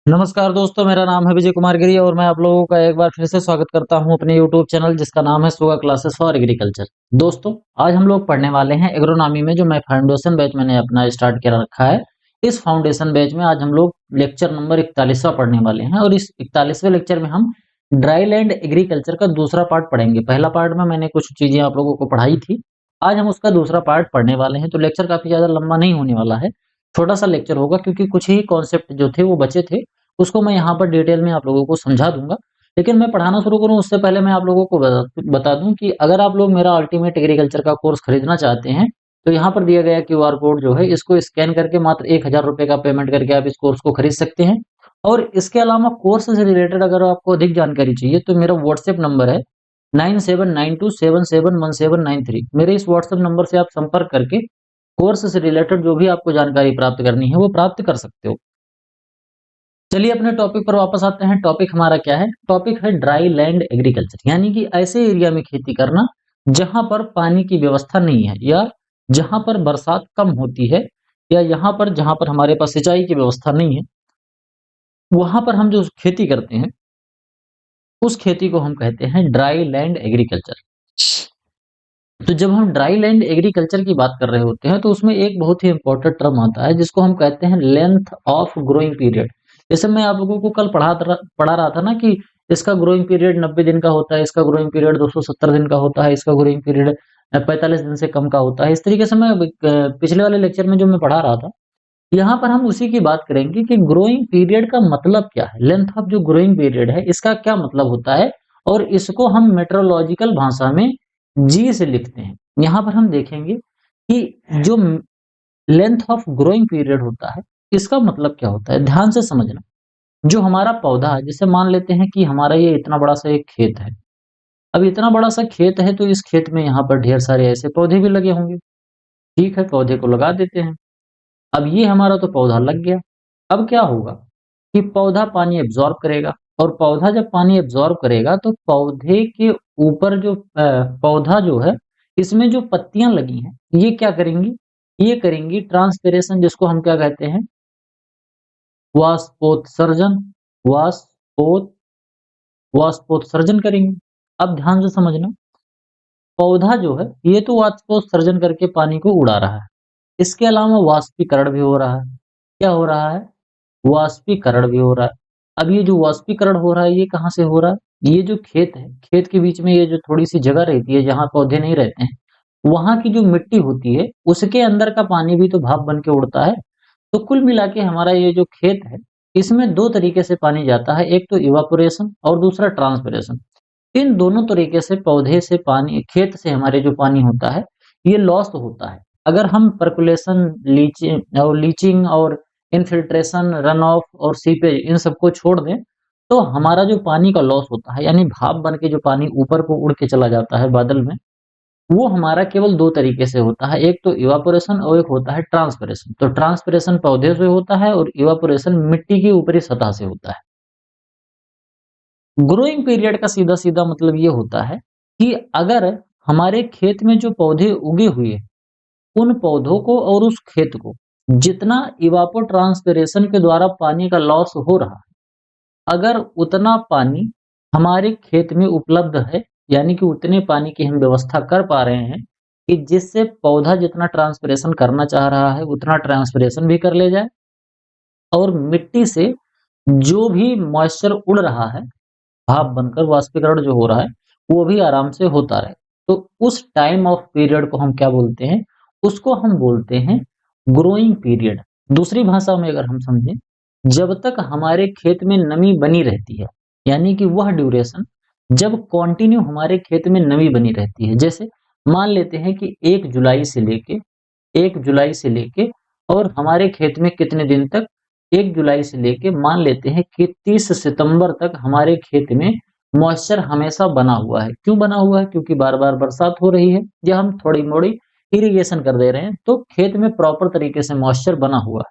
नमस्कार दोस्तों, मेरा नाम है विजय कुमार गिरी और मैं आप लोगों का एक बार फिर से स्वागत करता हूं अपने यूट्यूब चैनल जिसका नाम है सुगा क्लासेस फॉर एग्रीकल्चर। दोस्तों, आज हम लोग पढ़ने वाले हैं एग्रोनॉमी में जो मैं फाउंडेशन बैच मैंने अपना स्टार्ट कर रखा है। इस फाउंडेशन बैच में आज हम लोग लेक्चर नंबर 41वां पढ़ने वाले हैं और इस 41वें लेक्चर में हम ड्राई लैंड एग्रीकल्चर का दूसरा पार्ट पढ़ेंगे। पहला पार्ट में मैंने कुछ चीजें आप लोगों को पढ़ाई थी, आज हम उसका दूसरा पार्ट पढ़ने वाले हैं। तो लेक्चर काफी ज्यादा लंबा नहीं होने वाला है, छोटा सा लेक्चर होगा क्योंकि कुछ ही कॉन्सेप्ट जो थे वो बचे थे, उसको मैं यहाँ पर डिटेल में आप लोगों को समझा दूँगा। लेकिन मैं पढ़ाना शुरू करूँ उससे पहले मैं आप लोगों को बता दूँ कि अगर आप लोग मेरा अल्टीमेट एग्रीकल्चर का कोर्स खरीदना चाहते हैं, तो यहाँ पर दिया गया क्यूआर कोड जो है इसको स्कैन करके मात्र ₹1000 का पेमेंट करके आप इस कोर्स को खरीद सकते हैं। और इसके अलावा कोर्स से रिलेटेड अगर आपको अधिक जानकारी चाहिए तो मेरा व्हाट्सएप नंबर है 9792771793। मेरे इस व्हाट्सएप नंबर से आप संपर्क करके कोर्स से रिलेटेड जो भी आपको जानकारी प्राप्त करनी है वो प्राप्त कर सकते हो। चलिए अपने टॉपिक पर वापस आते हैं। टॉपिक हमारा क्या है? टॉपिक है ड्राई लैंड एग्रीकल्चर, यानी कि ऐसे एरिया में खेती करना जहां पर पानी की व्यवस्था नहीं है या जहां पर बरसात कम होती है या यहाँ पर जहां पर हमारे पास सिंचाई की व्यवस्था नहीं है, वहां पर हम जो खेती करते हैं उस खेती को हम कहते हैं ड्राई लैंड एग्रीकल्चर। तो जब हम ड्राई लैंड एग्रीकल्चर की बात कर रहे होते हैं तो उसमें एक बहुत ही इंपॉर्टेंट टर्म आता है जिसको हम कहते हैं लेंथ ऑफ ग्रोइंग पीरियड। जैसे मैं आप लोगों को कल पढ़ा रहा था ना कि इसका ग्रोइंग पीरियड 90 दिन का होता है, इसका ग्रोइंग पीरियड 270 दिन का होता है, इसका ग्रोइंग पीरियड 45 दिन से कम का होता है। इस तरीके से मैं पिछले वाले लेक्चर में जो मैं पढ़ा रहा था, यहाँ पर हम उसी की बात करेंगे कि ग्रोइंग पीरियड का मतलब क्या है, लेंथ ऑफ जो ग्रोइंग पीरियड है इसका क्या मतलब होता है, और इसको हम मेट्रोलॉजिकल भाषा में जी से लिखते हैं। यहाँ पर हम देखेंगे कि जो लेंथ ऑफ ग्रोइंग पीरियड होता है इसका मतलब क्या होता है। ध्यान से समझना, जो हमारा पौधा है, जैसे मान लेते हैं कि हमारा ये इतना बड़ा सा एक खेत है। अब इतना बड़ा सा खेत है तो इस खेत में यहाँ पर ढेर सारे ऐसे पौधे भी लगे होंगे। ठीक है, पौधे को लगा देते हैं। अब ये हमारा तो पौधा लग गया। अब क्या होगा कि पौधा पानी एब्जॉर्ब करेगा, और पौधा जब पानी एब्जॉर्ब करेगा तो पौधे के ऊपर जो पौधा जो है इसमें जो पत्तियां लगी हैं ये क्या करेंगी, ये करेंगी ट्रांसपिरेशन, जिसको हम क्या कहते हैं, वाष्पोत्सर्जन। वाष्पोत वाष्पोत्सर्जन करेंगे। अब ध्यान से समझना, पौधा जो है ये तो वाष्पोत्सर्जन करके पानी को उड़ा रहा है, इसके अलावा वाष्पीकरण भी हो रहा है। क्या हो रहा है? वाष्पीकरण भी हो रहा है। अब ये जो वाष्पीकरण हो रहा है ये कहाँ से हो रहा है? ये जो खेत है, खेत के बीच में ये जो थोड़ी सी जगह रहती है जहाँ पौधे नहीं रहते हैं, वहां की जो मिट्टी होती है उसके अंदर का पानी भी तो भाप बन के उड़ता है। तो कुल मिला के हमारा ये जो खेत है इसमें दो तरीके से पानी जाता है, एक तो इवापोरेशन और दूसरा ट्रांसपिरेशन। इन दोनों तरीके से पौधे से पानी, खेत से हमारे जो पानी होता है ये लॉस होता है। अगर हम परकुलेशन, लीचिंग और इनफिल्ट्रेशन, रन ऑफ और सीपेज इन सबको छोड़ दें तो हमारा जो पानी का लॉस होता है, यानी भाप बन के जो पानी ऊपर को उड़ के चला जाता है बादल में, वो हमारा केवल दो तरीके से होता है, एक तो इवापोरेशन और एक होता है ट्रांसपिरेशन। तो ट्रांसपिरेशन पौधे से होता है और इवापोरेशन मिट्टी की ऊपरी सतह से होता है। ग्रोइंग पीरियड का सीधा सीधा मतलब ये होता है कि अगर हमारे खेत में जो पौधे उगे हुए, उन पौधों को और उस खेत को जितना इवापोट्रांसपिरेशन के द्वारा पानी का लॉस हो रहा है, अगर उतना पानी हमारे खेत में उपलब्ध है, यानी कि उतने पानी की हम व्यवस्था कर पा रहे हैं कि जिससे पौधा जितना ट्रांसपिरेशन करना चाह रहा है उतना ट्रांसपिरेशन भी कर ले जाए, और मिट्टी से जो भी मॉइस्चर उड़ रहा है, भाप बनकर वाष्पीकरण जो हो रहा है वो भी आराम से होता रहे। तो उस टाइम ऑफ पीरियड को हम क्या बोलते हैं? उसको हम बोलते हैं ग्रोइंग पीरियड। दूसरी भाषा में अगर हम समझें, जब तक हमारे खेत में नमी बनी रहती है, यानी कि वह ड्यूरेशन जब कंटिन्यू हमारे खेत में नमी बनी रहती है। जैसे मान लेते हैं कि 1 जुलाई से लेके और हमारे खेत में कितने दिन तक, 1 जुलाई से लेके मान लेते हैं कि 30 सितंबर तक हमारे खेत में मॉइस्चर हमेशा बना हुआ है। क्यों बना हुआ है? क्योंकि बार-बार बरसात हो रही है या हम थोड़ी-मोड़ी इरिगेशन कर दे रहे हैं, तो खेत में प्रॉपर तरीके से मॉइस्चर बना हुआ है।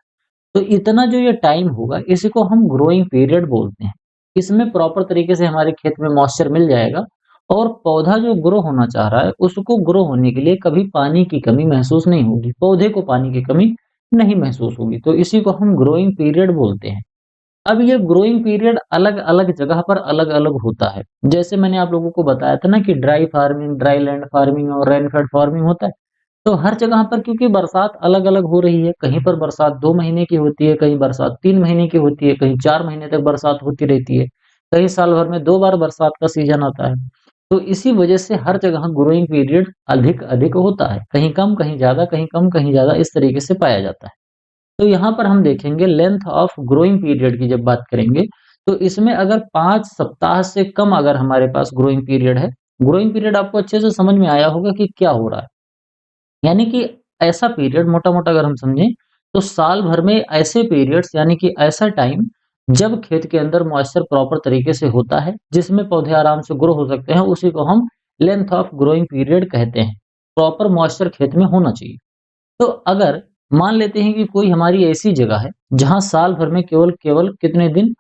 तो इतना जो ये टाइम होगा इसी को हम ग्रोइंग पीरियड बोलते हैं। इसमें प्रॉपर तरीके से हमारे खेत में मॉइस्चर मिल जाएगा और पौधा जो ग्रो होना चाह रहा है उसको ग्रो होने के लिए कभी पानी की कमी महसूस नहीं होगी, पौधे को पानी की कमी नहीं महसूस होगी। तो इसी को हम ग्रोइंग पीरियड बोलते हैं। अब ये ग्रोइंग पीरियड अलग-अलग जगह पर अलग-अलग होता है। जैसे मैंने आप लोगों को बताया था ना कि dry farming, dry land farming और रेनफेड फार्मिंग होता है। तो हर जगह पर क्योंकि बरसात अलग-अलग हो रही है, कहीं पर बरसात 2 महीने की होती है, कहीं बरसात 3 महीने की होती है, कहीं 4 महीने तक बरसात होती रहती है, कहीं साल भर में 2 बार बरसात का सीज़न आता है। तो इसी वजह से हर जगह ग्रोइंग पीरियड अधिक-अधिक होता है, कहीं कम, कहीं ज़्यादा, कहीं कम, कहीं ज़्यादा इस तरीके से पाया जाता है। तो यहाँ पर हम देखेंगे लेंथ ऑफ ग्रोइंग पीरियड की जब बात करेंगे, तो इसमें अगर 5 सप्ताह से कम अगर हमारे पास ग्रोइंग पीरियड है, ग्रोइंग पीरियड आपको अच्छे से समझ में आया होगा कि क्या हो रहा है। यानी कि ऐसा पीरियड मोटा-मोटा अगर हम समझें, तो साल भर में ऐसे पीरियड्स यानी कि ऐसा टाइम जब खेत के अंदर मॉइस्चर प्रॉपर तरीके से होता है, जिसमें पौधे आराम से ग्रो हो सकते हैं, उसी को हम लेंथ ऑफ ग्रोइंग पीरियड कहते हैं। प्रॉपर मॉइस्चर खेत में होना चाहिए। तो अगर मान लेते हैं कि कोई हमारी ऐसी जगह है, जहाँ साल भर में केवल-केवल कितने दिन,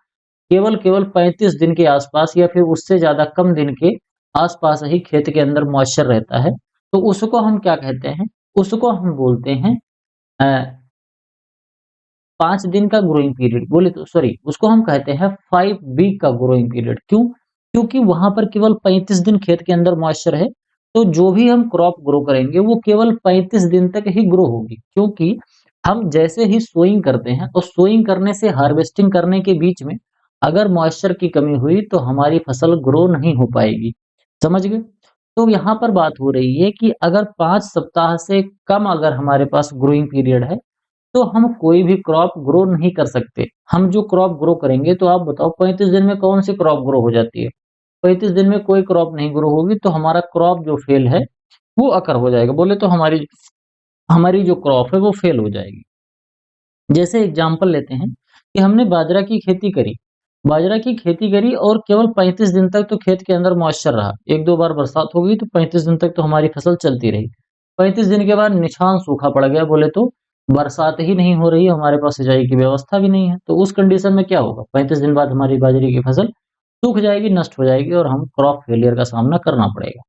केवल-केवल 35 दिन के आसपास या फिर उससे ज़्यादा कम दिन के आसपास ही खेत के अंदर मॉइस्चर रहता है, तो उसको हम क्या कहते हैं? उसको हम बोलते हैं अ, 5 दिन का ग्रोइंग पीरियड बोले तो सॉरी उसको हम कहते हैं 5 वीक का ग्रोइंग पीरियड क्यों? क्योंकि वहाँ पर केवल 35 दिन खेत के अंदर मॉइस्चर है, तो जो भी हम क्रॉप ग्रो करेंगे वो केवल 35 दिन तक ही ग्रो होगी। क्योंकि हम जैसे ही सोइंग करते हैं, तो सोइंग करने से हार्वेस्टिंग करने के बीच में अगर मॉइस्चर की कमी हुई तो हमारी फसल ग्रो नहीं हो पाएगी। समझ गए? तो यहाँ पर बात हो रही है कि अगर 5 सप्ताह से कम अगर हमारे पास ग्रोइंग पीरियड है, तो हम कोई भी क्रॉप ग्रो नहीं कर सकते। हम जो क्रॉप ग्रो करेंगे तो आप बताओ 35 दिन में कौन सी क्रॉप ग्रो हो जाती है? 35 दिन में कोई क्रॉप नहीं ग्रो होगी तो हमारा क्रॉप जो फेल है, वो अकर हो जाएगा। बोले तो हमारी हमारी जो क्रॉप है वो फेल हो जाएगी। जैसे एग्जांपल लेते हैं कि हमने बाजरा की खेती करी। बाजरा की खेती करी और केवल 35 दिन तक तो खेत के अंदर मॉइस्चर रहा। 1-2 बार बरसात हो गई तो 35 दिन तक तो हमारी फसल चलती रही। 35 दिन के बाद निछान सूखा पड़ गया बोले तो बरसात ही नहीं हो रही है, हमारे पास सिंचाई की व्यवस्था भी नहीं है। तो उस कंडीशन में क्या होगा? 35 दिन बाद हमारी बाजरे की फसल सूख जाएगी, नष्ट हो जाएगी और हम क्रॉप फेलियर का सामना करना पड़ेगा।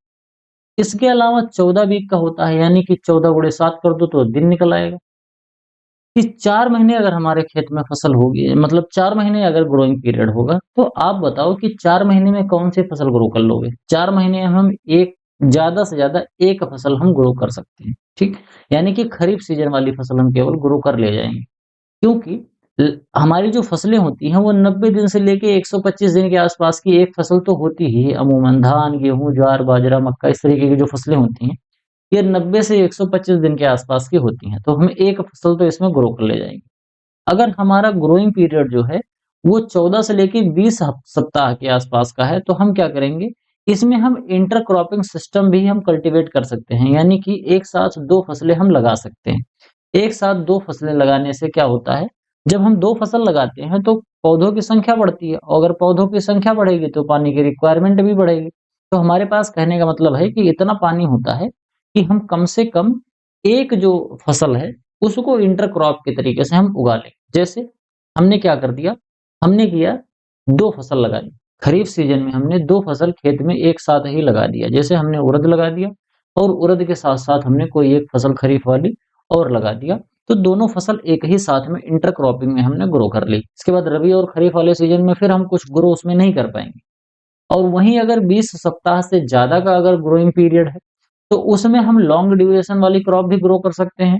इसके अलावा 14 वीक का होता है यानी कि 14 गुणे 7 कर दो तो दिन निकल आएगा। कि 4 महीने अगर हमारे खेत में फसल होगी मतलब 4 महीने अगर ग्रोइंग पीरियड होगा, तो आप बताओ कि 4 महीने में कौन-सी फसल ग्रो कर लोगे? 4 महीने हम एक ज़्यादा से ज़्यादा 1 फसल हम ग्रो कर सकते हैं, ठीक? यानी कि खरीफ सीज़न वाली फसल हम केवल ग्रो कर ले जाएँगे। क्योंकि हमारी जो फसलें होती हैं वो 90 दिन से लेके 125 दिन के आसपास की एक फसल तो होती ही है अमूमन धान, गेहूँ, ज्वार, बाजरा, मक्का इस तरीके की जो फसलें होती हैं, ये 90 से 125 दिन के आसपास की होती हैं, तो हम एक फसल तो इसमें ग्रो कर ले जाएँगे। अगर हमारा ग्रोइंग पीरियड जो है, वो 14 से लेके 20 सप्ताह के आसपास का है, तो हम क्या करेंगे, इसमें हम इंटरक्रॉपिंग सिस्टम भी हम कल्टीवेट कर सकते हैं, यानी कि एक साथ 2 फसलें हम लगा सकते हैं। एक साथ 2 फसलें लगाने से क्या होता है, जब हम 2 फसल लगाते हैं, तो पौधों की संख्या बढ़ती है और अगर पौधों की संख्या बढ़ेगी, तो पानी की रिक्वायरमेंट भी बढ़ेगी। तो हमारे पास कहने का मतलब है कि इतना पानी होता है कि हम कम से कम एक जो फसल है, उसको इंटरक्रॉप के तरीके से हम उगा लें। जैसे हमने क्या कर दिया, हमने किया 2 फसल लगा दी। खरीफ सीज़न में हमने 2 फसल खेत में एक साथ ही लगा दिया। जैसे हमने उड़द लगा दिया और उड़द के साथ-साथ हमने कोई एक फसल खरीफ वाली और लगा दिया। तो दोनों फसल एक ही साथ में इंटरक्रॉपिंग में हमने ग्रो कर ली। इसके बाद रबी और खरीफ वाले सीज़न में फिर हम कुछ ग्रो उसमें नहीं कर पाएँगे। और वहीं अगर 20 सप्ताह से ज़्यादा का अगर ग्रोइंग पीरियड है, तो उसमें हम लॉन्ग ड्यूरेशन वाली क्रॉप भी ग्रो कर सकते हैं।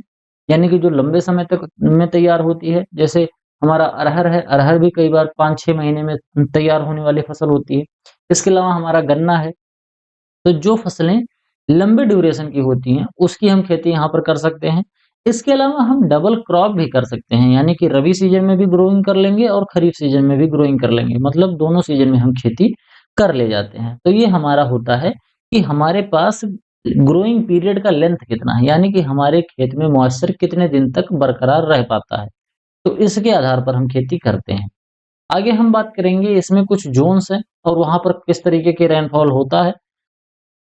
यानी कि जो लंबे समय तक में तैयार होती है, जैसे हमारा अरहर है, अरहर भी कई बार 5-6 महीने में तैयार होने वाली फसल होती है। इसके अलावा हमारा गन्ना है, तो जो फसलें लंबे ड्यूरेशन की होती हैं, उसकी हम खेती यहाँ पर कर सकते हैं। इसके अलावा हम डबल क्रॉप भी कर सकते हैं, यानी कि रबी सीज़न में भी ग्रोइंग कर लेंगे और खरीफ सीज़न में भी ग्रोइंग कर लेंगे। मतलब दोनों सीज़न में हम खेती कर ले जाते हैं। तो ये हमारा होता है कि हमारे पास ग्रोइंग पीरियड का लेंथ कितना है, यानी कि हमारे खेत में मॉइस्चर कितने दिन तक बरकरार रह पाता है। तो इसके आधार पर हम खेती करते हैं। आगे हम बात करेंगे इसमें कुछ ज़ोन्स हैं और वहाँ पर किस तरीके के रेनफॉल होता है।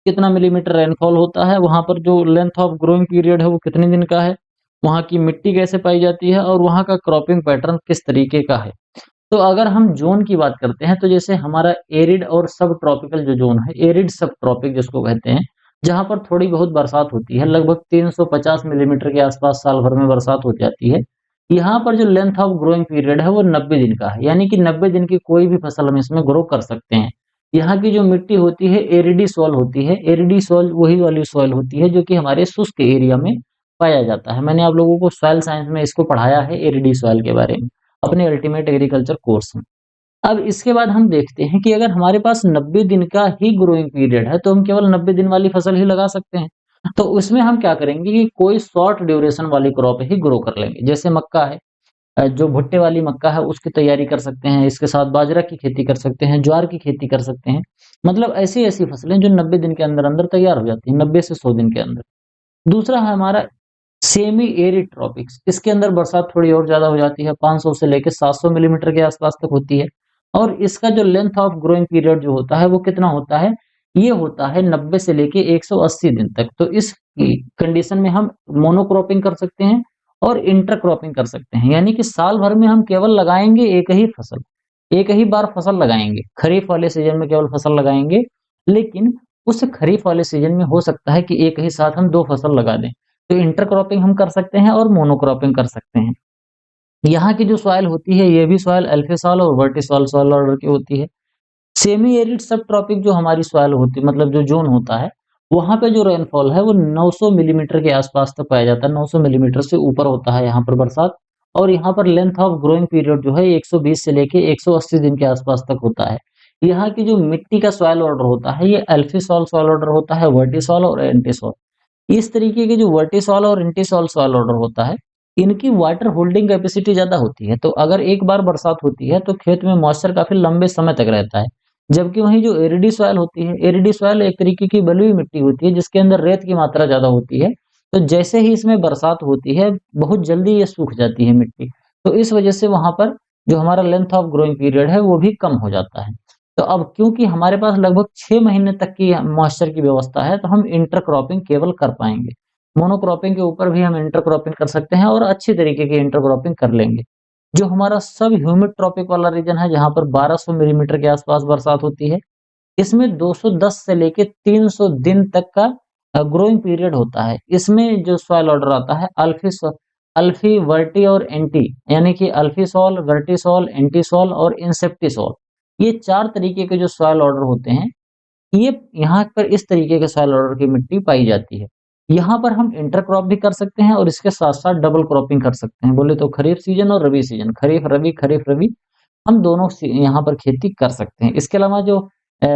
कितना मिलीमीटर रेनफॉल होता है, वहाँ पर जो लेंथ ऑफ ग्रोइंग पीरियड है वो कितने दिन का है, वहाँ की मिट्टी कैसे पाई जाती है और वहाँ का क्रॉपिंग पैटर्न किस तरीके का है। तो अगर हम ज़ोन की बात करते हैं तो जैसे हमारा एरिड और सब ट्रॉपिकल जो ज़ोन है, एरिड सब ट्रॉपिक जिसको कहते हैं, जहाँ पर थोड़ी बहुत बरसात होती है, लगभग 350 मिलीमीटर के आसपास साल भर में बरसात हो जाती है। यहाँ पर जो लेंथ ऑफ ग्रोइंग पीरियड है वो 90 दिन का है, यानी कि 90 दिन की कोई भी फसल हम इसमें ग्रो कर सकते हैं। यहाँ की जो मिट्टी होती है एरिडी सॉइल होती है। एरिडी सॉइल वही वाली सॉइल होती है जो कि हमारे शुष्क एरिया में पाया जाता है। मैंने आप लोगों को सॉइल साइंस में इसको पढ़ाया है, एरिडी सॉइल के बारे में, अपने अल्टीमेट एग्रीकल्चर कोर्स में। अब इसके बाद हम देखते हैं कि अगर हमारे पास 90 दिन का ही ग्रोइंग पीरियड है तो हम केवल 90 दिन वाली फसल ही लगा सकते हैं। तो उसमें हम क्या करेंगे कि कोई शॉर्ट ड्यूरेशन वाली क्रॉप ही ग्रो कर लेंगे। जैसे मक्का है, जो भुट्टे वाली मक्का है उसकी तैयारी कर सकते हैं, इसके साथ बाजरा की खेती कर सकते हैं, ज्वार की खेती कर सकते हैं। मतलब ऐसी-ऐसी फसलें जो 90 दिन के अंदर-अंदर तैयार हो जाती हैं, 90 से 100 दिन के अंदर। दूसरा है हमारा सेमी एरिड ट्रॉपिक्स। इसके अंदर बरसात थोड़ी और ज़्यादा हो जाती है, 500 से लेके 700 मिलीमीटर के आसपास तक होती है। और इसका जो लेंथ ऑफ ग्रोइंग पीरियड जो होता है वो कितना होता है? ये होता है 90 से लेके 180 दिन तक। तो इस कंडीशन में हम मोनोक्रॉपिंग कर सकते हैं और इंटरक्रॉपिंग कर सकते हैं। यानी कि साल भर में हम केवल लगाएँगे एक ही फसल, एक ही बार फसल लगाएँगे। खरीफ वाले सीज़न में केवल फसल लगाएँगे, लेकिन उस खरीफ वाले सीज़न में हो सकता है कि एक ही साथ हम 2 फसल लगा दें। तो इंटरक्रॉपिंग हम कर सकते हैं और मोनोक्रॉपिंग कर सकते हैं। यहाँ की जो सॉइल होती है ये भी सॉइल अल्फे सॉइल और वर्टिसॉल सॉइल ऑर्डर की होती है। सेमी एरिड सब ट्रॉपिक जो हमारी सॉइल होती है, मतलब जो ज़ोन होता है, वहाँ पे जो रेनफॉल है वो 900 मिलीमीटर के आसपास तक पाया जाता है। 900 मिलीमीटर से ऊपर होता है यहाँ पर बरसात। और यहाँ पर लेंथ ऑफ ग्रोइंग पीरियड जो है 120 से लेके 180 दिन के आसपास तक होता है। यहाँ की जो मिट्टी का सॉइल ऑर्डर होता है ये अल्फे सॉइल ऑर्डर होता है, वर्टिसॉल और एंटीसॉल। इस तरीके के जो वर्टिसॉल और एंटीसॉल सॉइल ऑर्डर होता है, इनकी वाटर होल्डिंग कैपेसिटी ज़्यादा होती है। तो अगर एक बार बरसात होती है तो खेत में मॉइस्चर काफ़ी लंबे समय तक रहता है। जबकि वहीं जो एरिडी सॉइल होती है, एरिडी सॉइल एक तरीके की बलुई मिट्टी होती है जिसके अंदर रेत की मात्रा ज़्यादा होती है। तो जैसे ही इसमें बरसात होती है, बहुत जल्दी ये सूख जाती है मिट्टी। तो इस वजह से वहाँ पर जो हमारा लेंथ ऑफ ग्रोइंग पीरियड है वो भी कम हो जाता है। तो अब क्योंकि हमारे पास लगभग 6 महीने तक की मॉइस्चर की व्यवस्था है, तो हम इंटरक्रॉपिंग केवल कर पाएँगे। मोनोक्रॉपिंग के ऊपर भी हम इंटरक्रॉपिंग कर सकते हैं और अच्छी तरीके की इंटरक्रॉपिंग कर लेंगे। जो हमारा सब ह्यूमिड ट्रॉपिक वाला रीजन है जहाँ पर 1200 मिलीमीटर के आसपास बरसात होती है, इसमें 210 से लेके 300 दिन तक का ग्रोइंग पीरियड होता है। इसमें जो सॉइल ऑर्डर आता है अल्फी, वर्टी और एंटी, यानी कि अल्फीसॉल, वर्टिसॉल, एंटीसॉल और इंसेप्टिसॉल। ये 4 तरीके के जो सॉइल ऑर्डर होते हैं, ये यहाँ पर इस तरीके के सॉइल ऑर्डर की मिट्टी पाई जाती है। यहाँ पर हम इंटरक्रॉप भी कर सकते हैं और इसके साथ-साथ डबल क्रॉपिंग कर सकते हैं। बोले तो खरीफ सीजन और रबी सीजन, खरीफ रबी हम दोनों यहाँ पर खेती कर सकते हैं। इसके अलावा जो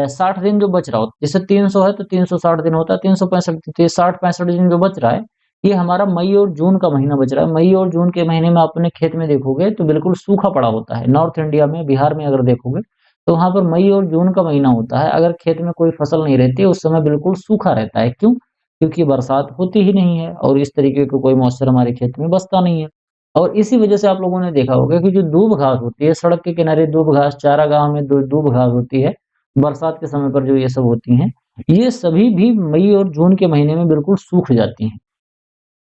60 दिन जो बच रहा हो, जैसे 300 है तो 360 दिन होता है, 365 60-65 दिन जो बच रहा है, ये हमारा मई और जून का महीना बच रहा है। मई और जून के महीने में आप अपने खेत में देखोगे तो बिल्कुल सूखा पड़ा होता है। नॉर्थ इंडिया में, बिहार में अगर देखोगे तो वहाँ पर मई और जून का महीना होता है। अगर खेत में कोई फसल नहीं रहती है उस समय बिल्कुल सूखा रहता है। क्यों? क्योंकि बरसात होती ही नहीं है और इस तरीके का कोई मॉइस्चर हमारे खेत में बसता नहीं है। और इसी वजह से आप लोगों ने देखा होगा कि जो दूब घास होती है, सड़क के किनारे दूब घास, चारागाह में दूब घास होती है, बरसात के समय पर जो ये सब होती हैं, ये सभी भी मई और जून के महीने में बिल्कुल सूख जाती हैं।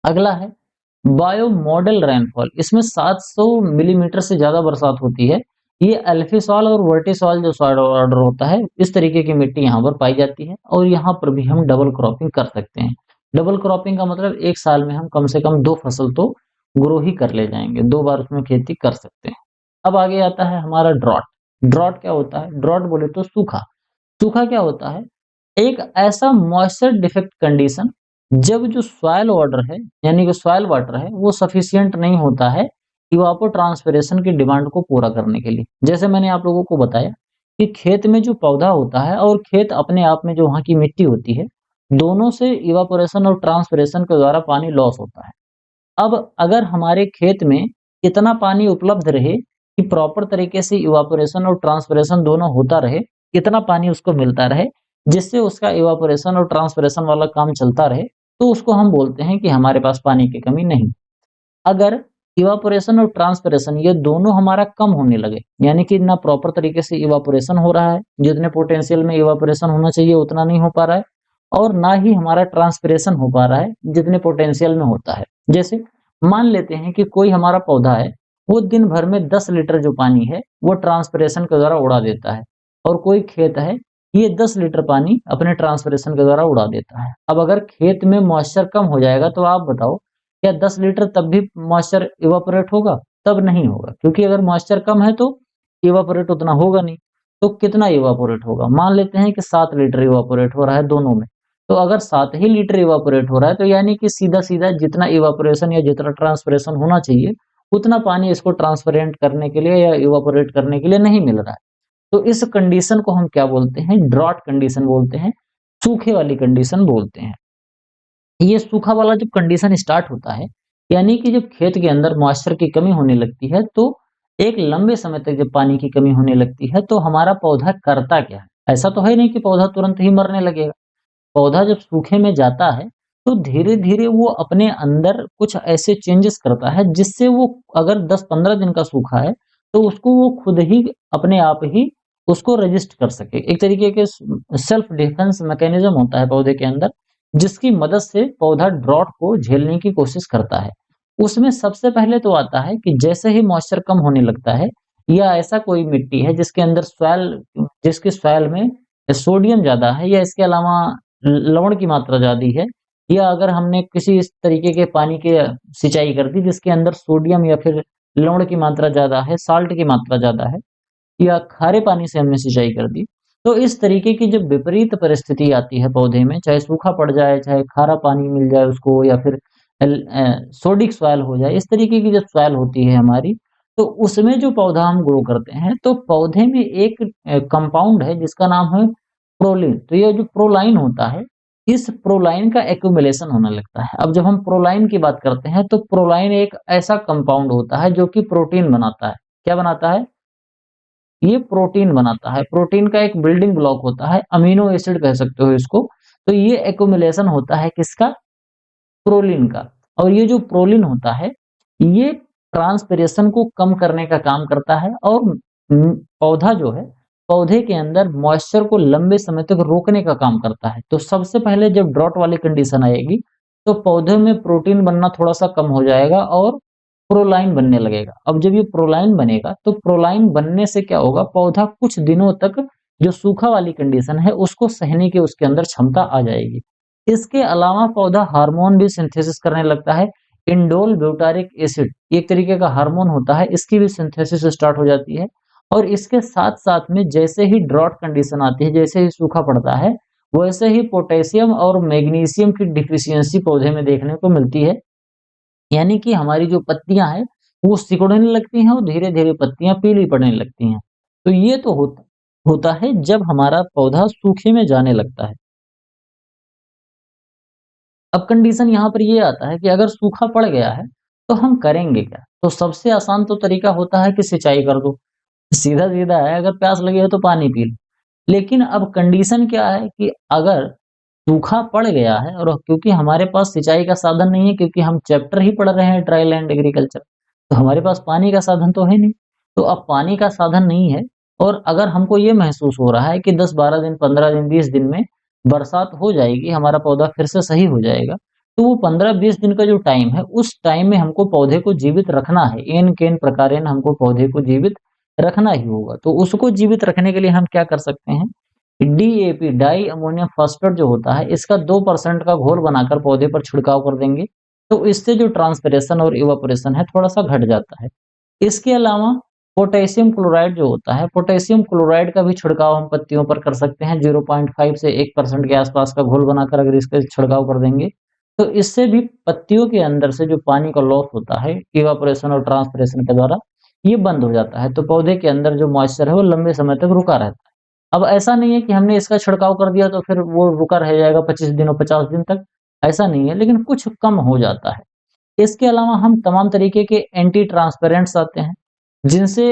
अगला है बायो मॉडल रेनफॉल। इसमें 700 मिलीमीटर से ज़्यादा बरसात होती है। ये अल्फीसॉल और वर्टिसॉल जो सॉइल ऑर्डर होता है, इस तरीके की मिट्टी यहाँ पर पाई जाती है और यहाँ पर भी हम डबल क्रॉपिंग कर सकते हैं। डबल क्रॉपिंग का मतलब एक साल में हम कम से कम 2 फसल तो ग्रो ही कर ले जाएँगे, 2 बार उसमें खेती कर सकते हैं। अब आगे आता है हमारा ड्रॉट। ड्रॉट क्या होता है? ड्रॉट बोले तो सूखा। सूखा क्या होता है? एक ऐसा मॉइस्चर डिफेक्ट कंडीशन जब जो सॉइल वाटर है, यानी कि सॉइल वाटर है, वो सफिशिएंट नहीं होता है इवापोट्रांसपिरेशन की डिमांड को पूरा करने के लिए। जैसे मैंने आप लोगों को बताया कि खेत में जो पौधा होता है और खेत अपने आप में जो वहाँ की मिट्टी होती है, दोनों से इवापोरेशन और ट्रांसपिरेशन के द्वारा पानी लॉस होता है। अब अगर हमारे खेत में इतना पानी उपलब्ध रहे कि प्रॉपर तरीके से इवापोरेशन और ट्रांसपिरेशन दोनों होता रहे, इतना पानी उसको मिलता रहे, जिससे उसका इवापोरेशन और ट्रांसपिरेशन वाला काम चलता रहे, तो उसको हम बोलते हैं कि हमारे पास पानी की कमी नहीं। अगर इवापोरेशन और ट्रांसपिरेशन ये दोनों हमारा कम होने लगे, यानी कि ना प्रॉपर तरीके से इवापोरेशन हो रहा है, जितने पोटेंशियल में इवापोरेशन होना चाहिए उतना नहीं हो पा रहा है, और ना ही हमारा ट्रांसपिरेशन हो पा रहा है जितने पोटेंशियल में होता है। जैसे मान लेते हैं कि कोई हमारा पौधा है, वो दिन भर में 10 लीटर जो पानी है वो ट्रांसपिरेशन के द्वारा उड़ा देता है, और कोई खेत है ये 10 लीटर पानी अपने ट्रांसपिरेशन के द्वारा उड़ा देता है। अब अगर खेत में मॉइस्चर कम हो जाएगा तो आप बताओ क्या 10 लीटर तब भी मॉइस्चर इवापोरेट होगा? तब नहीं होगा, क्योंकि अगर मॉइस्चर कम है तो इवापोरेट उतना होगा नहीं। तो कितना इवापोरेट होगा? मान लेते हैं कि 7 लीटर इवापोरेट हो रहा है दोनों में। तो अगर 7 ही लीटर इवापोरेट हो रहा है तो यानी कि सीधा-सीधा जितना इवापोरेशन या जितना ट्रांसपिरेशन होना चाहिए, उतना पानी इसको ट्रांसपेरेंट करने के लिए या इवापोरेट करने के लिए नहीं मिल रहा है। तो इस कंडीशन को हम क्या बोलते हैं? ड्रॉट कंडीशन बोलते हैं, सूखे वाली कंडीशन बोलते हैं। ये सूखा वाला जब कंडीशन स्टार्ट होता है, यानी कि जब खेत के अंदर मॉइस्चर की कमी होने लगती है, तो एक लंबे समय तक जब पानी की कमी होने लगती है, तो हमारा पौधा करता क्या है? ऐसा तो है नहीं कि पौधा तुरंत ही मरने लगेगा। पौधा जब सूखे में जाता है, तो धीरे-धीरे वो अपने अंदर कुछ ऐसे चेंजेस करता है, जिससे वो अगर 10-15 दिन का सूखा है, तो उसको वो खुद ही अपने आप ही उसको रजिस्ट कर सके। एक तरीके के सेल्फ डिफेंस मैकेनिज्म होता है पौधे के अंदर, जिसकी मदद से पौधा ड्रॉट को झेलने की कोशिश करता है। उसमें सबसे पहले तो आता है कि जैसे ही मॉइस्चर कम होने लगता है, या ऐसा कोई मिट्टी है जिसके सॉइल में सोडियम ज़्यादा है, या इसके अलावा लवण की मात्रा ज़्यादा है, या अगर हमने किसी इस तरीके के पानी की सिंचाई कर दी जिसके अंदर सोडियम या फिर लवण की मात्रा ज़्यादा है, साल्ट की मात्रा ज़्यादा है, या खारे पानी से हमने सिंचाई कर दी, तो इस तरीके की जब विपरीत परिस्थिति आती है पौधे में, चाहे सूखा पड़ जाए, चाहे खारा पानी मिल जाए उसको, या फिर सोडिक सॉइल हो जाए, इस तरीके की जब सॉइल होती है हमारी, तो उसमें जो पौधा हम ग्रो करते हैं, तो पौधे में एक कंपाउंड है जिसका नाम है प्रोलीन। तो ये जो प्रोलाइन होता है, इस प्रोलाइन का एक्युमुलेशन होने लगता है। अब जब हम प्रोलाइन की बात करते हैं, तो प्रोलाइन एक ऐसा कंपाउंड होता है जो कि प्रोटीन बनाता है। क्या बनाता है? ये प्रोटीन बनाता है। प्रोटीन का एक बिल्डिंग ब्लॉक होता है, अमीनो एसिड कह सकते हो इसको। तो ये एक्युमुलेशन होता है किसका? प्रोलीन का। और ये जो प्रोलीन होता है, ये ट्रांसपिरेशन को कम करने का काम करता है, और पौधा जो है, पौधे के अंदर मॉइस्चर को लंबे समय तक रोकने का काम करता है। तो सबसे पहले जब ड्रॉट वाली कंडीशन आएगी, तो पौधे में प्रोटीन बनना थोड़ा-सा कम हो जाएगा और प्रोलाइन बनने लगेगा। अब जब ये प्रोलाइन बनेगा, तो प्रोलाइन बनने से क्या होगा, पौधा कुछ दिनों तक जो सूखा वाली कंडीशन है, उसको सहने की उसके अंदर क्षमता आ जाएगी। इसके अलावा पौधा हार्मोन भी सिंथेसिस करने लगता है। इंडोल ब्यूटारिक एसिड एक तरीके का हार्मोन होता है, इसकी भी सिंथेसिस स्टार्ट हो जाती है। और इसके साथ-साथ में जैसे ही ड्रॉट कंडीशन आती है, जैसे ही सूखा पड़ता है, वैसे ही पोटेशियम और मैग्नीशियम की डिफिशियंसी पौधे में देखने को मिलती है। यानी कि हमारी जो पत्तियाँ हैं, वो सिकुड़ने लगती हैं और धीरे-धीरे पत्तियाँ पीली पड़ने लगती हैं। तो ये तो होता होता है जब हमारा पौधा सूखे में जाने लगता है। अब कंडीशन यहाँ पर ये आता है कि अगर सूखा पड़ गया है, तो हम करेंगे क्या? तो सबसे आसान तो तरीका होता है कि सिंचाई कर दो। सीधा-सीधा है, अगर प्यास लगी है तो पानी पी लो। लेकिन अब कंडीशन क्या है कि अगर सूखा पड़ गया है, और क्योंकि हमारे पास सिंचाई का साधन नहीं है, क्योंकि हम चैप्टर ही पढ़ रहे हैं ड्राई लैंड एग्रीकल्चर, तो हमारे पास पानी का साधन तो है नहीं। तो अब पानी का साधन नहीं है, और अगर हमको ये महसूस हो रहा है कि 10-12 दिन, 15 दिन, 20 दिन में बरसात हो जाएगी, हमारा पौधा फिर से सही हो जाएगा, तो वो 15-20 दिन का जो टाइम है, उस टाइम में हमको पौधे को जीवित रखना है। एन-केन प्रकारेण हमको पौधे को जीवित रखना ही होगा। तो उसको जीवित रखने के लिए हम क्या कर सकते हैं? डीएपी, डाई अमोनियम फॉस्फेट जो होता है, इसका 2% का घोल बनाकर पौधे पर छिड़काव कर देंगे, तो इससे जो ट्रांसपिरेशन और इवापोरेशन है, थोड़ा-सा घट जाता है। इसके अलावा पोटेशियम क्लोराइड जो होता है, पोटेशियम क्लोराइड का भी छिड़काव हम पत्तियों पर कर सकते हैं। 0.5 से 1% के आसपास का घोल बनाकर अगर इसका छिड़काव कर देंगे, तो इससे भी पत्तियों के अंदर से जो पानी का लॉस होता है, इवापोरेशन और ट्रांसपिरेशन के द्वारा, ये बंद हो जाता है। तो पौधे के अंदर जो मॉइस्चर है, वो लंबे समय तक रुका रहता है। अब ऐसा नहीं है कि हमने इसका छिड़काव कर दिया तो फिर वो रुका रह जाएगा 25 दिन और 50 दिन तक, ऐसा नहीं है, लेकिन कुछ कम हो जाता है। इसके अलावा हम तमाम तरीके के एंटी ट्रांसपेरेंट्स आते हैं, जिनसे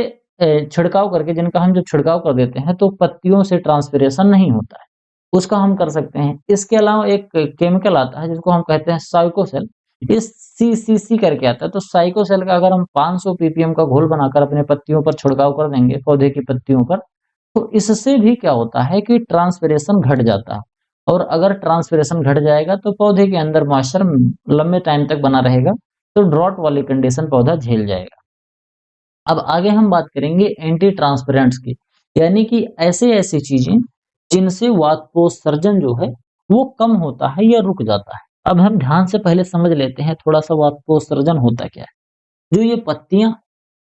छिड़काव करके जिनका हम जब छिड़काव कर देते हैं, तो पत्तियों से ट्रांसपिरेशन नहीं होता है, उसका हम कर सकते हैं। इसके अलावा एक केमिकल आता है जिसको हम कहते हैं साइकोसेल, इस सीसीसी करके आता है, तो साइकोसेल का अगर हम 500 पीपीएम का घोल बनाकर अपने पत्तियों पर छिड़काव कर देंगे, पौधे की पत्तियों पर, तो इससे भी क्या होता है कि ट्रांसपिरेशन घट जाता है। और अगर ट्रांसपिरेशन घट जाएगा, तो पौधे के अंदर मॉइस्चर लंबे टाइम तक बना रहेगा, तो ड्रॉट वाली कंडीशन पौधा झेल जाएगा। अब आगे हम बात करेंगे एंटी ट्रांसपेरेंट्स की, यानी कि ऐसी-ऐसी चीजें जिनसे वाष्पोत्सर्जन जो है वो कम होता है या रुक जाता है। अब हम ध्यान से पहले समझ लेते हैं थोड़ा सा वाष्पोत्सर्जन होता क्या है। जो ये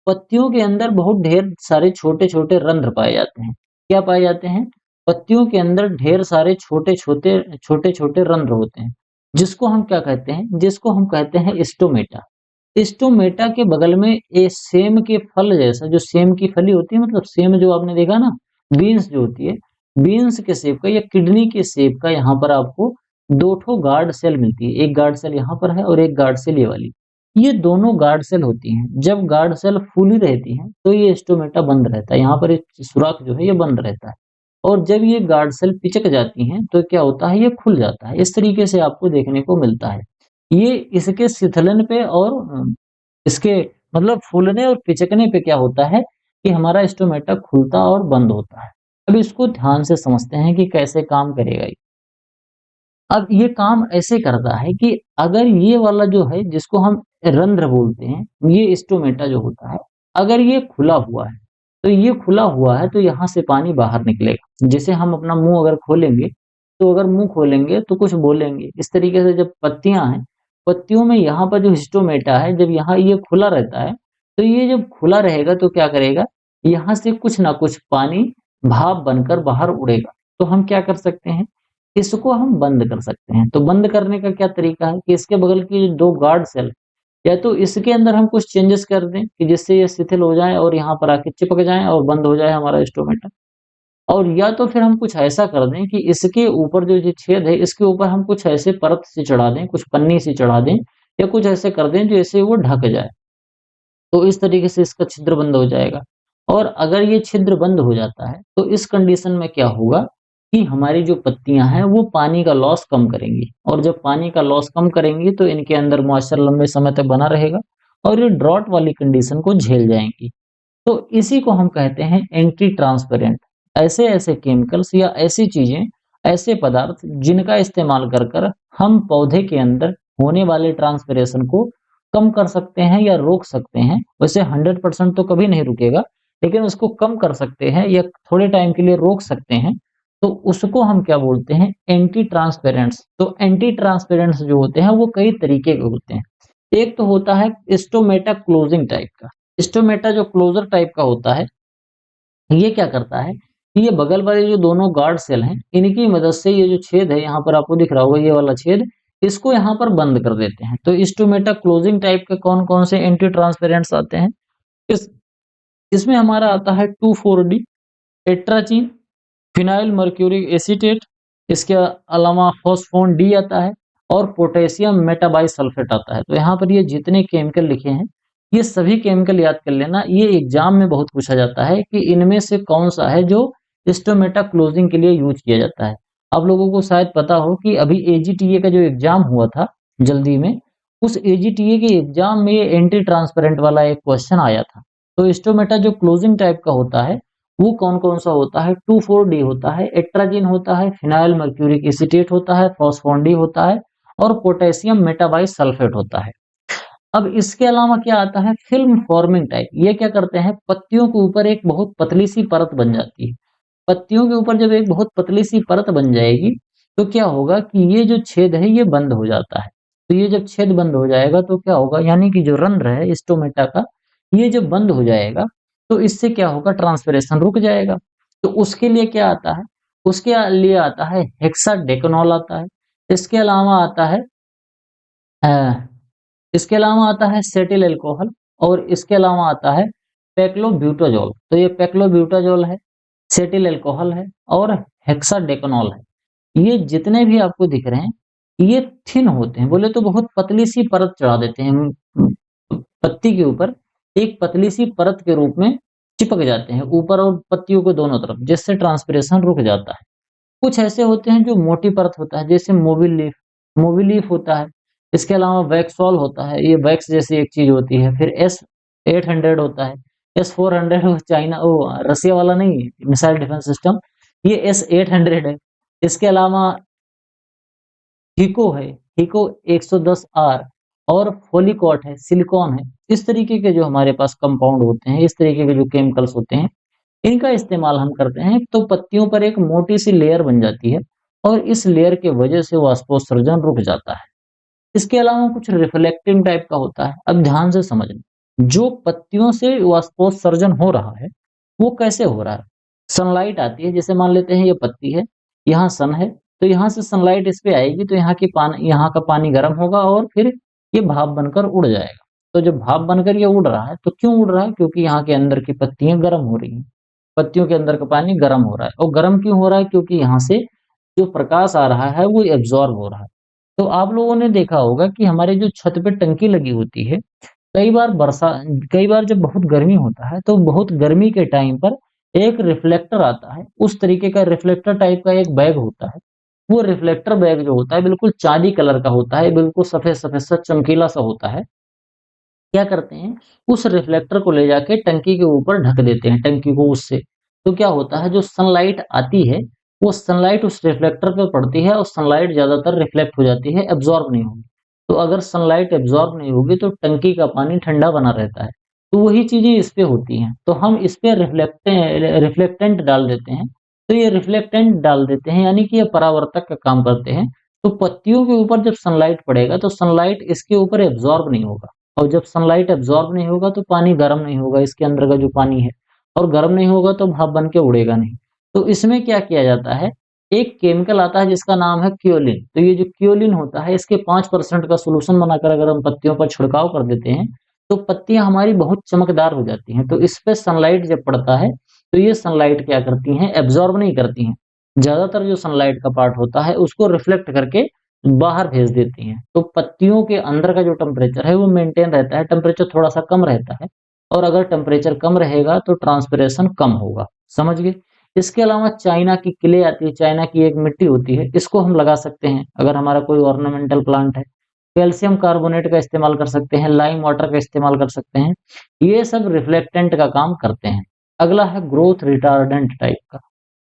पत्तियों के अंदर बहुत ढेर सारे छोटे-छोटे रंध्र पाए जाते हैं। क्या पाए जाते हैं? पत्तियों के अंदर ढेर सारे छोटे-छोटे रंध्र होते हैं, जिसको हम क्या कहते हैं? जिसको हम कहते हैं स्टोमेटा। स्टोमेटा के बगल में ये सेम के फल जैसा, जो सेम की फली होती है, मतलब सेम जो आपने देखा ना, बीन्स जो होती है, बीन्स के शेप का या किडनी के शेप का यहाँ पर आपको 2 ठो गार्ड सेल मिलती है। एक गार्ड सेल यहाँ पर है और एक गार्ड सेल ये वाली। ये दोनों गार्ड सेल होती हैं। जब गार्ड सेल फूली रहती हैं, तो ये स्टोमेटा बंद रहता है। यहाँ पर एक सुराख जो है ये बंद रहता है। और जब ये गार्ड सेल पिचक जाती हैं, तो क्या होता है? ये खुल जाता है। इस तरीके से आपको देखने को मिलता है। ये इसके शिथिलन पे और इसके मतलब फूलने और पिचकने पे क्या होता है कि हमारा स्टोमेटा खुलता और बंद होता है। अब इसको ध्यान से समझते हैं कि कैसे काम करेगा ये। अब ये काम ऐसे करता है कि अगर ये वाला जो है जिसको हम रंध्र बोलते हैं, ये स्टोमेटा जो होता है, अगर ये खुला हुआ है, तो ये खुला हुआ है तो यहाँ से पानी बाहर निकलेगा। जैसे हम अपना मुँह अगर खोलेंगे, तो अगर मुँह खोलेंगे तो कुछ बोलेंगे। इस तरीके से जब पत्तियाँ हैं, पत्तियों में यहाँ पर जो स्टोमेटा है, जब यहाँ ये खुला रहता है, तो ये जब खुला रहेगा तो क्या करेगा? यहाँ से कुछ ना कुछ पानी भाप बनकर बाहर उड़ेगा। तो हम क्या कर सकते हैं? इसको हम बंद कर सकते हैं। तो बंद करने का क्या तरीका है कि इसके बगल की जो 2 गार्ड सेल, या तो इसके अंदर हम कुछ चेंजेस कर दें कि जिससे ये शिथिल हो जाएँ और यहाँ पर आके चिपक जाएँ और बंद हो जाए हमारा स्टोमेटा। और या तो फिर हम कुछ ऐसा कर दें कि इसके ऊपर जो ये छेद है, इसके ऊपर हम कुछ ऐसे परत सी चढ़ा दें, कुछ पन्नी सी चढ़ा दें या कुछ ऐसे कर दें जिससे वो ढक जाए। तो इस तरीके से इसका छिद्र बंद हो जाएगा। और अगर ये छिद्र बंद हो जाता है, तो इस कंडीशन में क्या होगा कि हमारी जो पत्तियाँ हैं, वो पानी का लॉस कम करेंगी और जब पानी का लॉस कम करेंगी, तो इनके अंदर मॉइस्चर लंबे समय तक बना रहेगा और ये ड्रॉट वाली कंडीशन को झेल जाएँगी। तो इसी को हम कहते हैं एंटी ट्रांसपेरेंट। ऐसे-ऐसे केमिकल्स या ऐसी चीज़ें, ऐसे पदार्थ जिनका इस्तेमाल कर हम पौधे के अंदर होने वाले ट्रांसपिरेशन को कम कर सकते हैं या रोक सकते हैं। वैसे 100% तो कभी नहीं रुकेगा, लेकिन उसको कम कर सकते हैं या थोड़े टाइम के लिए रोक सकते हैं। तो उसको हम क्या बोलते हैं? एंटी ट्रांसपेरेंट्स। तो एंटी ट्रांसपेरेंट्स जो होते हैं वो कई तरीके के होते हैं। एक तो होता है स्टोमेटा क्लोजिंग टाइप का। स्टोमेटा जो क्लोज़र टाइप का होता है, ये क्या करता है कि ये बगल वाले जो दोनों गार्ड सेल हैं, इनकी मदद से ये जो छेद है, यहाँ पर आपको दिख रहा होगा ये वाला छेद, इसको यहाँ पर बंद कर देते हैं। तो स्टोमेटा क्लोजिंग टाइप के कौन-कौन से एंटी ट्रांसपेरेंट्स आते हैं? इस इसमें हमारा आता है 2,4-डी, एट्राजीन, फिनाइल मर्क्यूरिक एसीटेट, इसके अलावा फॉस्फोन डी आता है और पोटेशियम मेटाबाइसल्फेट आता है। तो यहाँ पर ये जितने केमिकल लिखे हैं, ये सभी केमिकल याद कर लेना। ये एग्जाम में बहुत पूछा जाता है कि इनमें से कौन-सा है जो स्टोमेटा क्लोजिंग के लिए यूज़ किया जाता है। आप लोगों को शायद पता हो कि अभी एजीटीए का जो एग्जाम हुआ था जल्दी में, उस एजीटीए के एग्जाम में ये एंटी ट्रांसपेरेंट वाला एक क्वेश्चन आया था। तो स्टोमेटा जो क्लोजिंग टाइप का होता है, वो कौन-कौन सा होता है? 2,4-डी होता है, एट्राजीन होता है, फिनाइल मर्क्यूरिक एसीटेट होता है, फॉस्फोन डी होता है और पोटेशियम मेटाबाइसल्फेट होता है। अब इसके अलावा क्या आता है? Film forming type. ये क्या करते हैं? पत्तियों के ऊपर एक बहुत पतली सी परत बन जाती है। पत्तियों के ऊपर जब एक बहुत पतली सी परत बन जाएगी, तो क्या होगा कि ये जो छेद है ये बंद हो जाता है। तो ये जब छेद बंद हो जाएगा तो क्या होगा? यानी कि जो रंध्र है स्टोमेटा का, ये जब बंद हो जाएगा, तो इससे क्या होगा? ट्रांसपिरेशन रुक जाएगा। तो उसके लिए क्या आता है? उसके लिए आता है हेक्साडेकेनॉल आता है। इसके अलावा आता है अ इसके अलावा आता है सेटिल अल्कोहल और इसके अलावा आता है पेक्लोब्यूटाजोल। तो ये पेक्लोब्यूटाजोल है, सेटिल अल्कोहल है और हेक्साडेकेनॉल है। ये जितने भी आपको दिख रहे हैं, ये थिन होते हैं। बोले तो बहुत पतली सी परत चढ़ा देते हैं पत्ती के ऊपर, एक पतली सी परत के रूप में चिपक जाते हैं ऊपर और पत्तियों के दोनों तरफ, जिससे ट्रांसपिरेशन रुक जाता है। कुछ ऐसे होते हैं जो मोटी परत होता है, जैसे मोबिल लीफ होता है। इसके अलावा वैक्सॉल होता है, ये वैक्स जैसी एक चीज होती है। फिर S-800 होता है, S-400 वो चाइना ओ रसिया वाला नहीं है, मिसाइल डिफेंस सिस्टम, ये S-800 है। इसके अलावा हिको है, हिको 110R और फोलिकॉट है, सिलिकॉन है। इस तरीके के जो हमारे पास कंपाउंड होते हैं, इस तरीके के जो केमिकल्स होते हैं, इनका इस्तेमाल हम करते हैं। तो पत्तियों पर एक मोटी सी लेयर बन जाती है और इस लेयर के वजह से वाष्पोत्सर्जन रुक जाता है। इसके अलावा कुछ रिफ्लेक्टिंग टाइप का होता है। अब ध्यान से समझना, जो पत्तियों से वाष्पोत्सर्जन हो रहा है वो कैसे हो रहा है। सनलाइट आती है, जैसे मान लेते हैं ये पत्ती है, यहाँ सन है, तो यहाँ से सनलाइट इस पे आएगी तो यहाँ का पानी गर्म होगा और फिर ये भाप बनकर उड़ जाएगा। तो जब भाप बनकर ये उड़ रहा है तो क्यों उड़ रहा है, क्योंकि यहाँ के अंदर की पत्तियां गर्म हो रही हैं, पत्तियों के अंदर का पानी गर्म हो रहा है। और गर्म क्यों हो रहा है, क्योंकि यहाँ से जो प्रकाश आ रहा है वो एब्जॉर्ब हो रहा है। तो आप लोगों ने देखा होगा कि हमारे जो छत पे टंकी लगी होती है, कई बार जब बहुत गर्मी होता है तो बहुत गर्मी के टाइम पर एक रिफ्लेक्टर आता है, उस तरीके का रिफ्लेक्टर टाइप का एक बैग होता है। वो रिफ्लेक्टर बैग जो होता है बिल्कुल चांदी कलर का होता है, बिल्कुल सफेद सफेद सा चमकीला सा होता है। क्या करते हैं, उस रिफ्लेक्टर को ले जाके टंकी के ऊपर ढक देते हैं, टंकी को उससे। तो क्या होता है, जो सनलाइट आती है वो सनलाइट उस रिफ्लेक्टर पे पड़ती है और सनलाइट ज्यादातर रिफ्लेक्ट हो जाती है, एब्जॉर्ब नहीं होगी। तो अगर सनलाइट एब्जॉर्ब नहीं होगी तो टंकी का पानी ठंडा बना रहता है। तो वही चीजें इस पे होती हैं, तो हम इस पे रिफ्लेक्टेंट डाल देते हैं। तो ये रिफ्लेक्टेंट डाल देते हैं यानी कि ये परावर्तक का काम करते हैं। तो पत्तियों के ऊपर जब सनलाइट पड़ेगा तो सनलाइट इसके ऊपर एब्जॉर्ब नहीं होगा, और जब सनलाइट एब्जॉर्ब नहीं होगा तो पानी गर्म नहीं होगा, इसके अंदर का जो पानी है, और गर्म नहीं होगा तो भाप बन के उड़ेगा नहीं। तो इसमें क्या किया जाता है, एक केमिकल आता है जिसका नाम है क्योलिन। तो ये जो क्योलिन होता है इसके 5% का सोल्यूशन बनाकर अगर हम पत्तियों पर छिड़काव कर देते हैं तो पत्तियां हमारी बहुत चमकदार हो जाती हैं। तो इस पे सनलाइट जब पड़ता है तो ये सनलाइट क्या करती हैं, एब्जॉर्ब नहीं करती हैं। ज्यादातर जो सनलाइट का पार्ट होता है उसको रिफ्लेक्ट करके बाहर भेज देती हैं। तो पत्तियों के अंदर का जो टेम्परेचर है वो मेंटेन रहता है, टेम्परेचर थोड़ा सा कम रहता है। और अगर टेम्परेचर कम रहेगा तो ट्रांसपिरेशन कम होगा। समझ गए। इसके अलावा चाइना की क्ले आती है, चाइना की एक मिट्टी होती है, इसको हम लगा सकते हैं अगर हमारा कोई ऑर्नामेंटल प्लांट है। कैल्शियम कार्बोनेट का इस्तेमाल कर सकते हैं, लाइम वाटर का इस्तेमाल कर सकते हैं। ये सब रिफ्लेक्टेंट का काम करते हैं। अगला है ग्रोथ रिटार्डेंट टाइप का।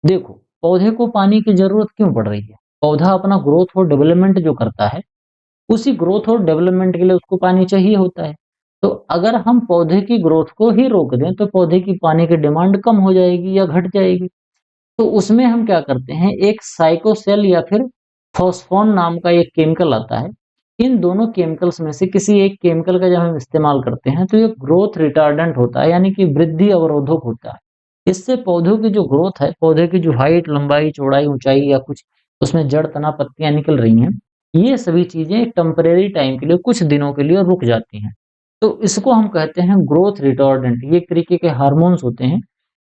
देखो, पौधे को पानी की जरूरत क्यों पड़ रही है, पौधा अपना ग्रोथ और डेवलपमेंट जो करता है उसी ग्रोथ और डेवलपमेंट के लिए उसको पानी चाहिए होता है। तो अगर हम पौधे की ग्रोथ को ही रोक दें तो पौधे की पानी की डिमांड कम हो जाएगी या घट जाएगी। तो उसमें हम क्या करते हैं, एक साइकोसेल या फिर फॉस्फोन नाम का एक केमिकल आता है। इन दोनों केमिकल्स में से किसी एक केमिकल का जब हम इस्तेमाल करते हैं तो ये ग्रोथ रिटार्डेंट होता है, यानी कि वृद्धि अवरोधक होता है। इससे पौधों की जो ग्रोथ है, पौधे की जो हाइट, लंबाई, चौड़ाई, ऊंचाई या कुछ उसमें जड़, तना, पत्तियां निकल रही हैं, ये सभी चीजें टेम्परेरी टाइम के लिए, कुछ दिनों के लिए रुक जाती हैं। तो इसको हम कहते हैं ग्रोथ रिटार्डेंट। ये एक तरीके के हार्मोन्स होते हैं।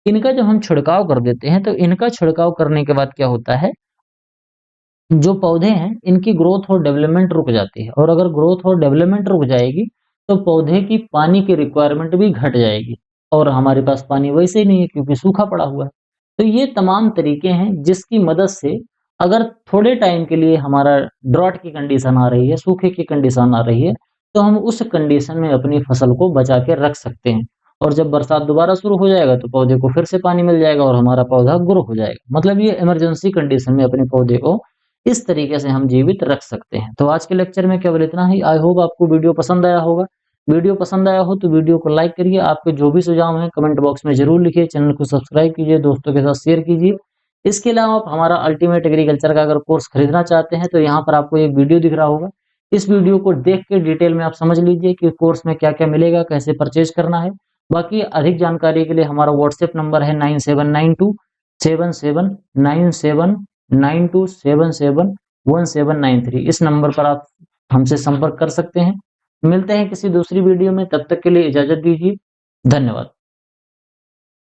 इनका जब हम छिड़काव कर देते हैं तो इनका छिड़काव करने के बाद क्या होता है, जो पौधे हैं इनकी ग्रोथ और डेवलपमेंट रुक जाती है। और अगर ग्रोथ और डेवलपमेंट रुक जाएगी तो पौधे की पानी की रिक्वायरमेंट भी घट जाएगी, और हमारे पास पानी वैसे ही नहीं है क्योंकि सूखा पड़ा हुआ है। तो ये तमाम तरीके हैं जिसकी मदद से अगर थोड़े टाइम के लिए हमारा ड्रॉट की कंडीशन आ रही है, सूखे की कंडीशन आ रही है, तो हम उस कंडीशन में अपनी फसल को बचा के रख सकते हैं। और जब बरसात दोबारा शुरू हो जाएगा तो पौधे को फिर से पानी मिल जाएगा और हमारा पौधा ग्रो हो जाएगा। मतलब ये इमरजेंसी कंडीशन में अपने पौधे को इस तरीके से हम जीवित रख सकते हैं। तो आज के लेक्चर में केवल इतना ही। आई होप आपको वीडियो पसंद आया होगा। वीडियो पसंद आया हो तो वीडियो को लाइक करिए, आपके जो भी सुझाव हैं कमेंट बॉक्स में जरूर लिखिए, चैनल को सब्सक्राइब कीजिए, दोस्तों के साथ शेयर कीजिए। इसके अलावा आप हमारा अल्टीमेट एग्रीकल्चर का अगर कोर्स खरीदना चाहते हैं तो यहाँ पर आपको एक वीडियो दिख रहा होगा। इस वीडियो को देख के डिटेल में आप समझ लीजिए कि कोर्स में क्या क्या मिलेगा, कैसे परचेज करना है। बाकी अधिक जानकारी के लिए हमारा व्हाट्सएप नंबर है 9792779792771793। इस नंबर पर आप हमसे संपर्क कर सकते हैं। मिलते हैं किसी दूसरी वीडियो में, तब तक के लिए इजाजत दीजिए। धन्यवाद।